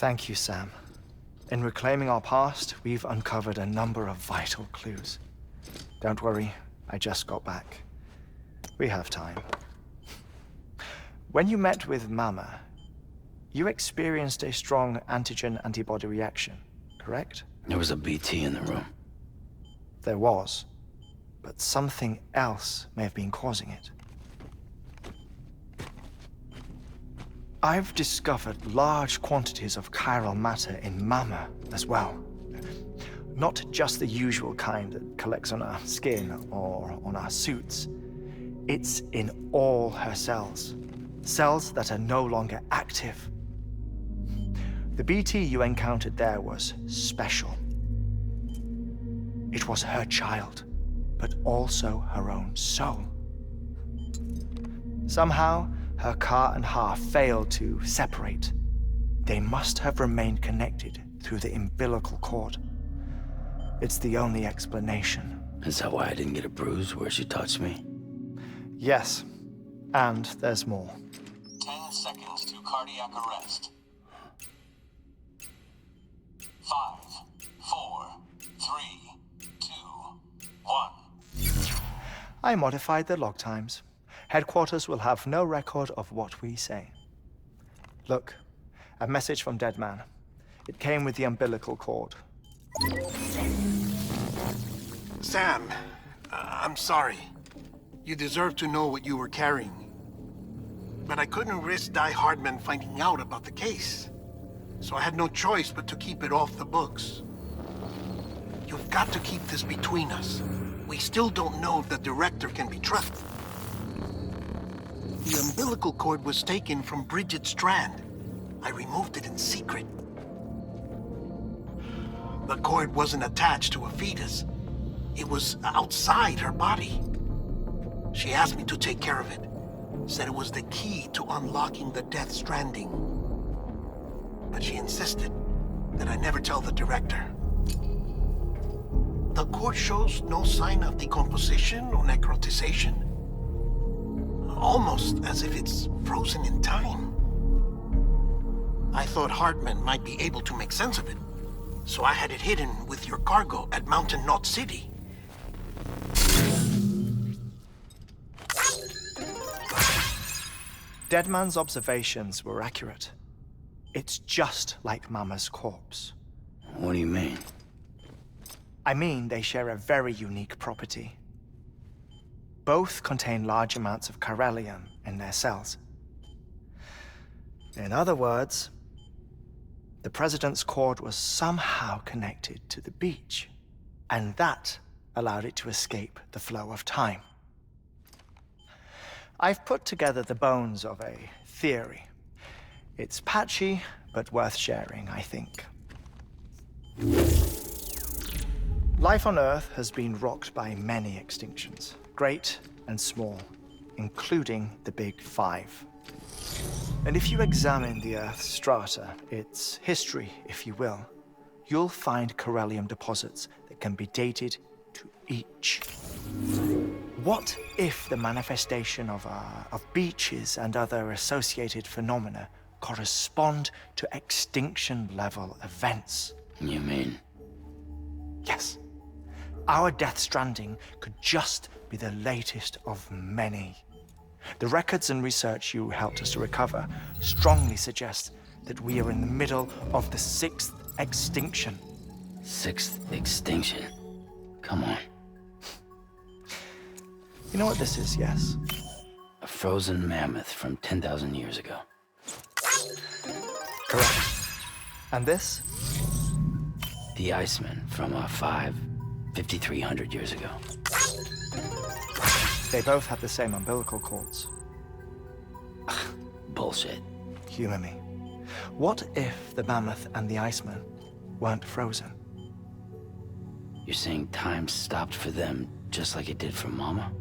Thank you, Sam. In reclaiming our past, we've uncovered a number of vital clues. Don't worry, I just got back. We have time. When you met with Mama, you experienced a strong antigen-antibody reaction, correct? There was a BT in the room. There was, but something else may have been causing it. I've discovered large quantities of chiral matter in Mama as well. Not just the usual kind that collects on our skin or on our suits. It's in all her cells. Cells that are no longer active. The BT you encountered there was special. It was her child, but also her own soul. Somehow, her Ka and Ha failed to separate. They must have remained connected through the umbilical cord. It's the only explanation. Is that why I didn't get a bruise where she touched me? Yes, and there's more. 10 seconds to cardiac arrest. 5, 4, 3, 2, 1. I modified the log times. Headquarters will have no record of what we say. Look, a message from Dead Man. It came with the umbilical cord. Sam, I'm sorry. You deserve to know what you were carrying. But I couldn't risk Die Hardman finding out about the case. So I had no choice but to keep it off the books. You've got to keep this between us. We still don't know if the director can be trusted. The umbilical cord was taken from Bridget Strand. I removed it in secret. The cord wasn't attached to a fetus. It was outside her body. She asked me to take care of it. Said it was the key to unlocking the Death Stranding. But she insisted that I never tell the director. The cord shows no sign of decomposition or necrotization. Almost as if it's frozen in time. I thought Hartman might be able to make sense of it, so I had it hidden with your cargo at Mountain Knot City. Deadman's observations were accurate. It's just like Mama's corpse. What do you mean? I mean they share a very unique property. Both contain large amounts of chiralium in their cells. In other words, the President's cord was somehow connected to the beach, and that allowed it to escape the flow of time. I've put together the bones of a theory. It's patchy, but worth sharing, I think. Life on Earth has been rocked by many extinctions, great and small, including the Big Five. And if you examine the Earth's strata, its history, if you will, you'll find chiralium deposits that can be dated to each. What if the manifestation of beaches and other associated phenomena correspond to extinction-level events? You mean? Yes. Our Death Stranding could just be the latest of many. The records and research you helped us to recover strongly suggest that we are in the middle of the 6th extinction. 6th extinction? Come on. You know what this is, yes? A frozen mammoth from 10,000 years ago. Correct. And this? The Iceman from 5,300 years ago. They both have the same umbilical cords. Bullshit. Humor me. What if the mammoth and the Iceman weren't frozen? You're saying time stopped for them just like it did for Mama?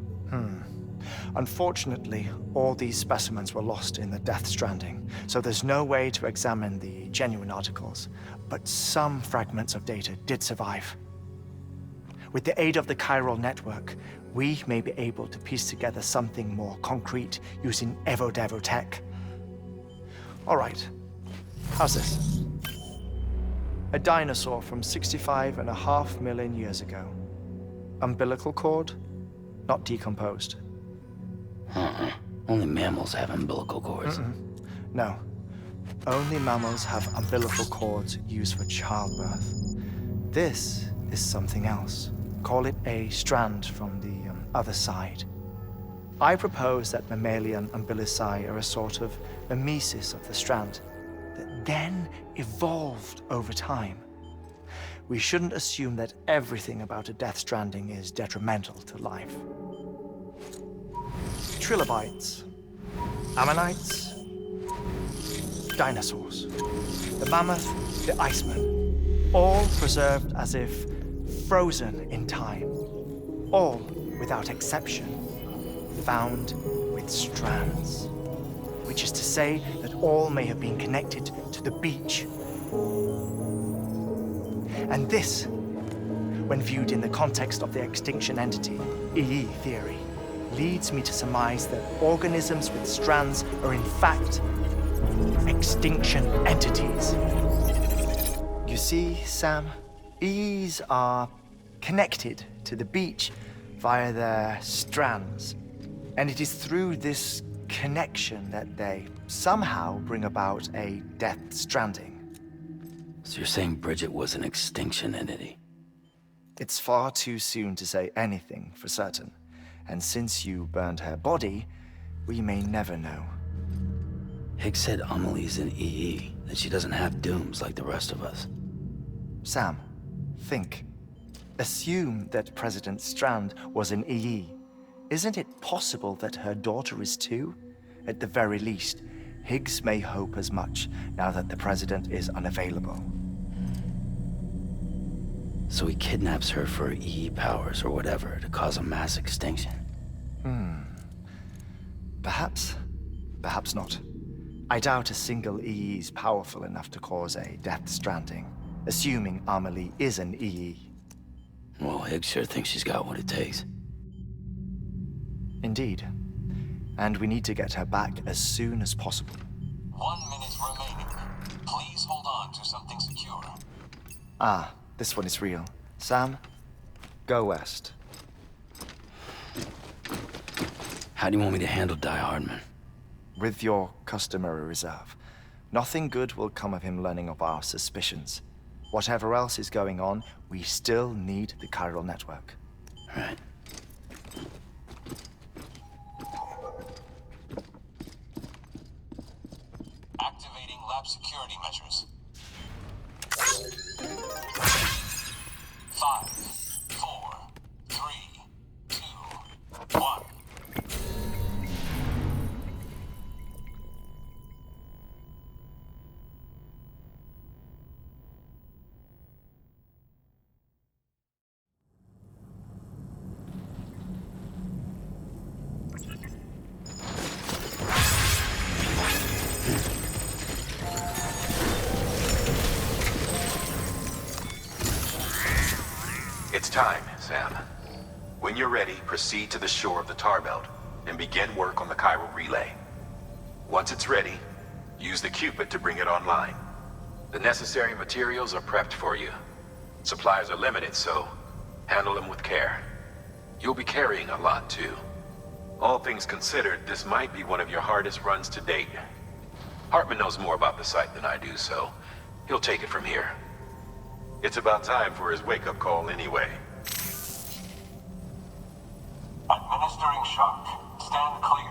Unfortunately, all these specimens were lost in the Death Stranding, so there's no way to examine the genuine articles, but some fragments of data did survive. With the aid of the chiral network, we may be able to piece together something more concrete using Evo Devo tech. All right, how's this? A dinosaur from 65.5 million years ago. Umbilical cord, not decomposed. Only mammals have umbilical cords. No. Only mammals have umbilical cords used for childbirth. This is something else. Call it a strand from the other side. I propose that mammalian umbilici are a sort of mimesis of the strand that then evolved over time. We shouldn't assume that everything about a death stranding is detrimental to life. Trilobites, ammonites, dinosaurs, the mammoth, the iceman, all preserved as if frozen in time, all, without exception, found with strands, which is to say that all may have been connected to the beach. And this, when viewed in the context of the extinction entity, EE theory, leads me to surmise that organisms with strands are in fact extinction entities. You see, Sam, EEs are connected to the beach via their strands, and it is through this connection that they somehow bring about a death stranding. So you're saying Bridget was an extinction entity? It's far too soon to say anything for certain, and since you burned her body, we may never know. Higgs said Amelie's an EE, that she doesn't have dooms like the rest of us. Sam, think. Assume that President Strand was an EE. Isn't it possible that her daughter is too? At the very least, Higgs may hope as much now that the president is unavailable. So he kidnaps her for EE powers or whatever to cause a mass extinction. Perhaps. Perhaps not. I doubt a single EE is powerful enough to cause a death stranding, assuming Amelie is an EE. Well, Higgs sure thinks she's got what it takes. Indeed. And we need to get her back as soon as possible. 1 minute remaining. Please hold on to something secure. Ah, this one is real. Sam, go west. How do you want me to handle Die Hardman? With your customary reserve. Nothing good will come of him learning of our suspicions. Whatever else is going on, we still need the chiral network. Right. Activating lab security measures. 5, 4, 3, 2, 1. It's time, Sam. When you're ready, proceed to the shore of the tar belt and begin work on the chiral relay. Once it's ready, use the Cupid to bring it online. The necessary materials are prepped for you. Supplies are limited, so handle them with care. You'll be carrying a lot, too. All things considered, this might be one of your hardest runs to date. Hartman knows more about the site than I do, so he'll take it from here. It's about time for his wake-up call anyway. Administering shock. Stand clear.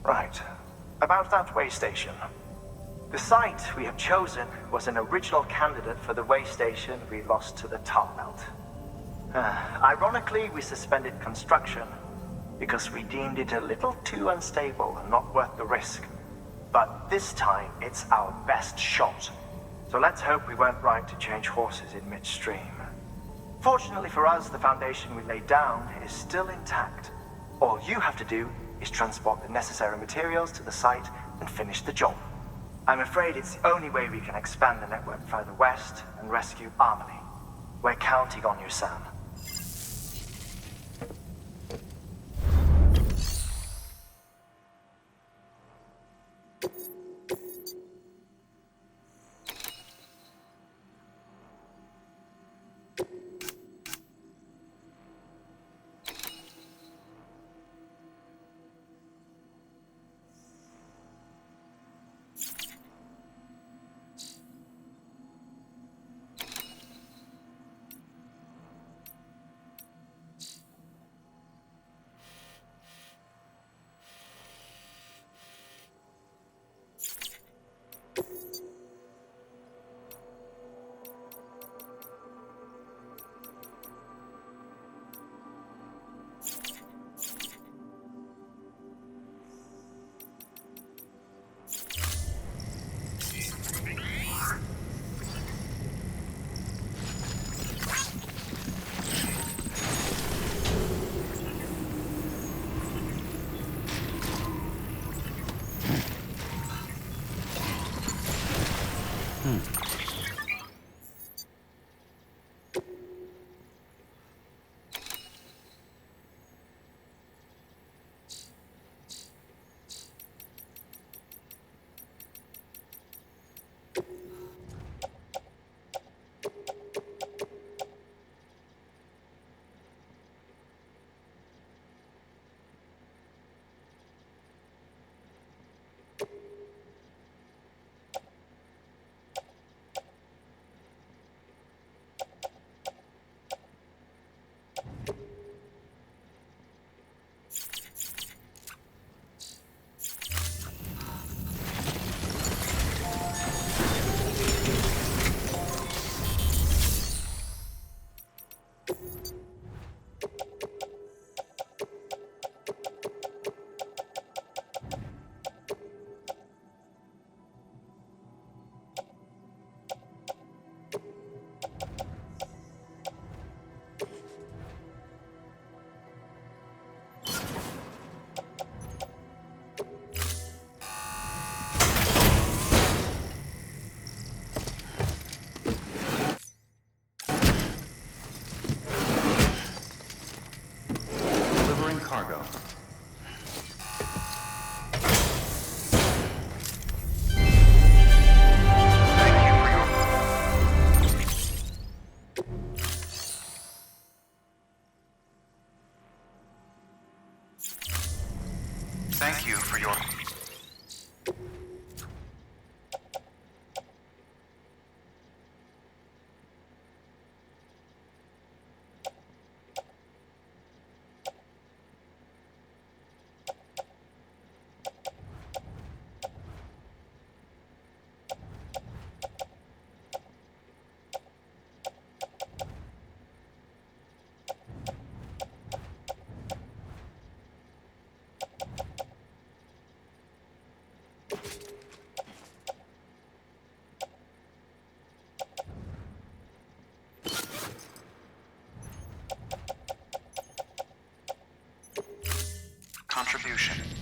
Right. About that way station. The site we have chosen was an original candidate for the way station we lost to the tar belt. Ironically, we suspended construction because we deemed it a little too unstable and not worth the risk. But this time, it's our best shot. So let's hope we weren't right to change horses in midstream. Fortunately for us, the foundation we laid down is still intact. All you have to do is transport the necessary materials to the site and finish the job. I'm afraid it's the only way we can expand the network further west and rescue Amelie. We're counting on you, Sam. contribution.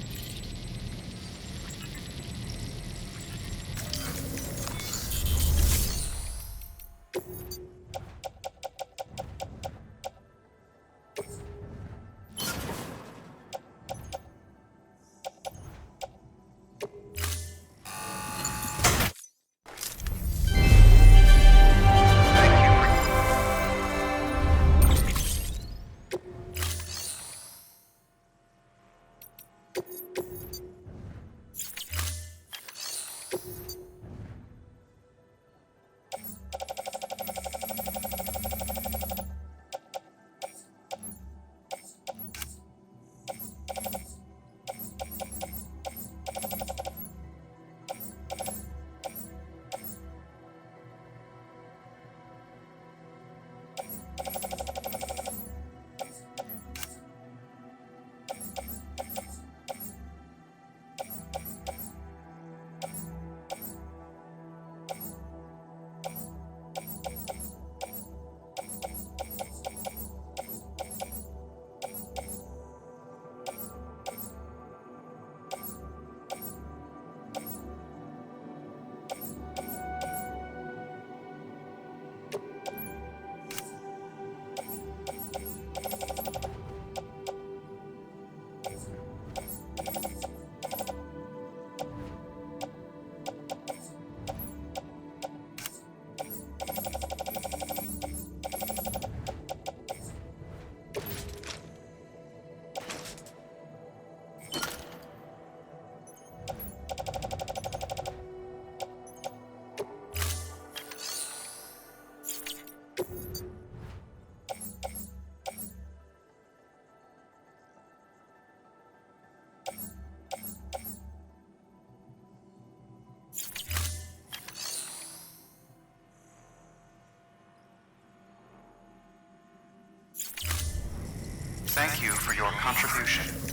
Thank you for your contribution.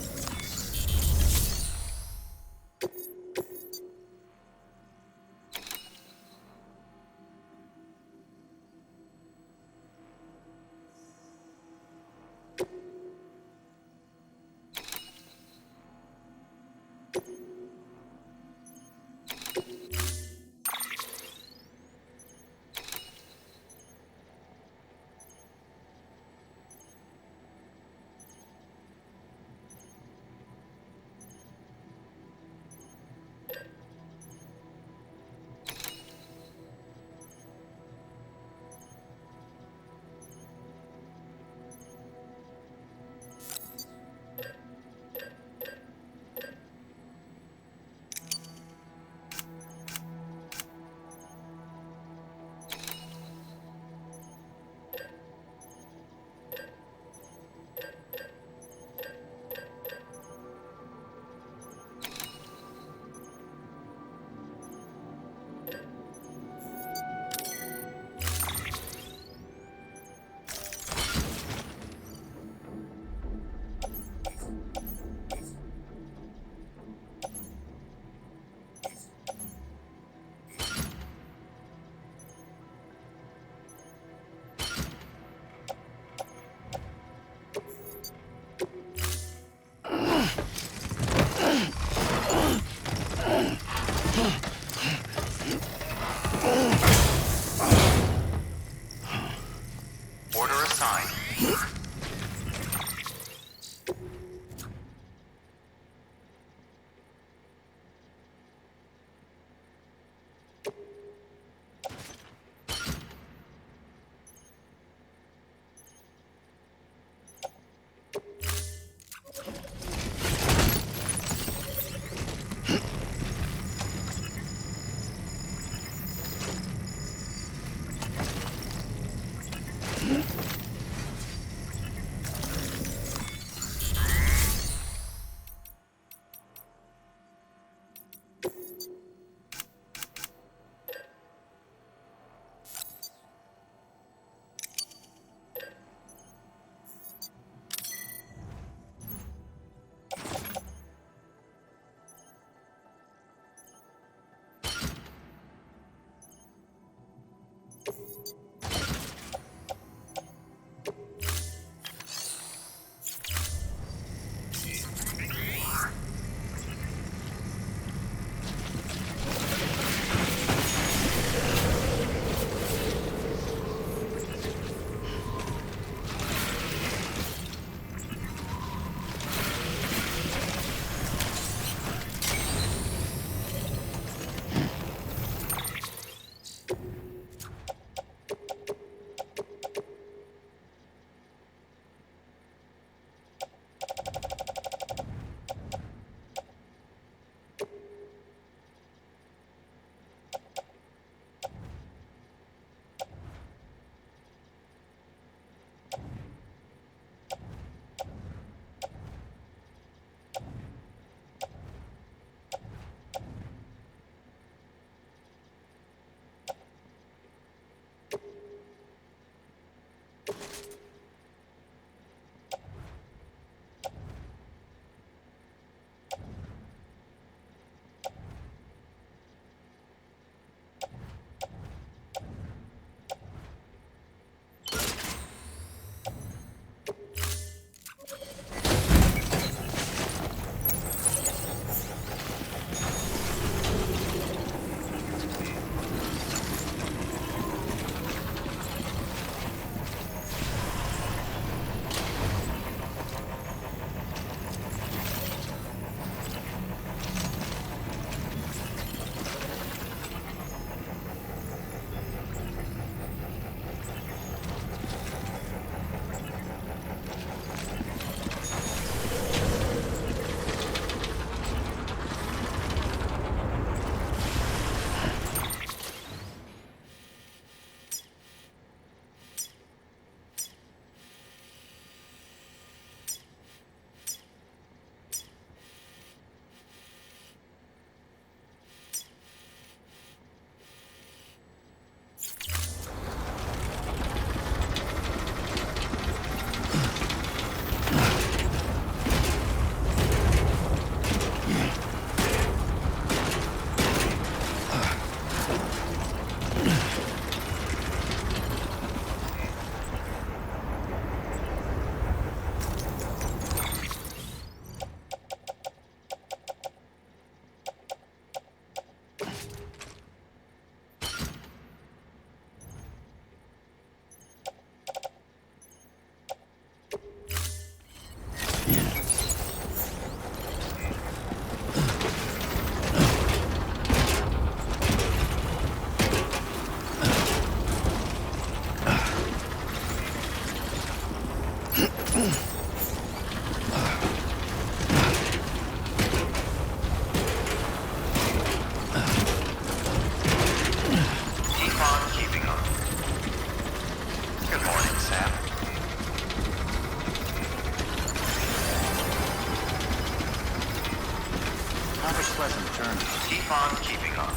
Keep on keeping on.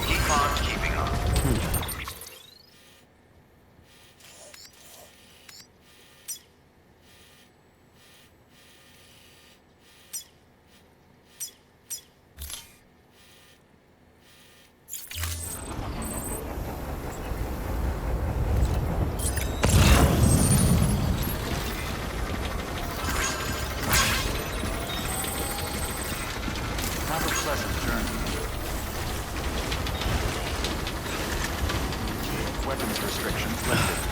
Keep on keeping on. Have a pleasant journey. Weapons restrictions lifted.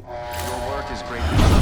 Your work is great.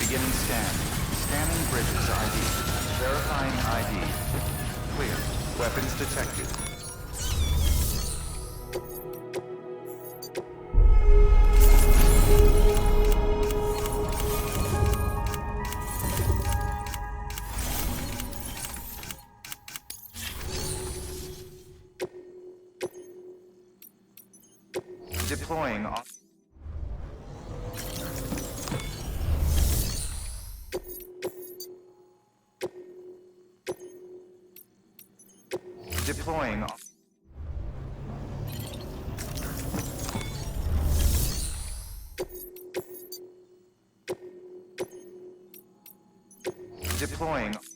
Beginning scan. Scanning bridges ID. Verifying ID. Clear. Weapons detected. Deploying. Deploying. Deploying.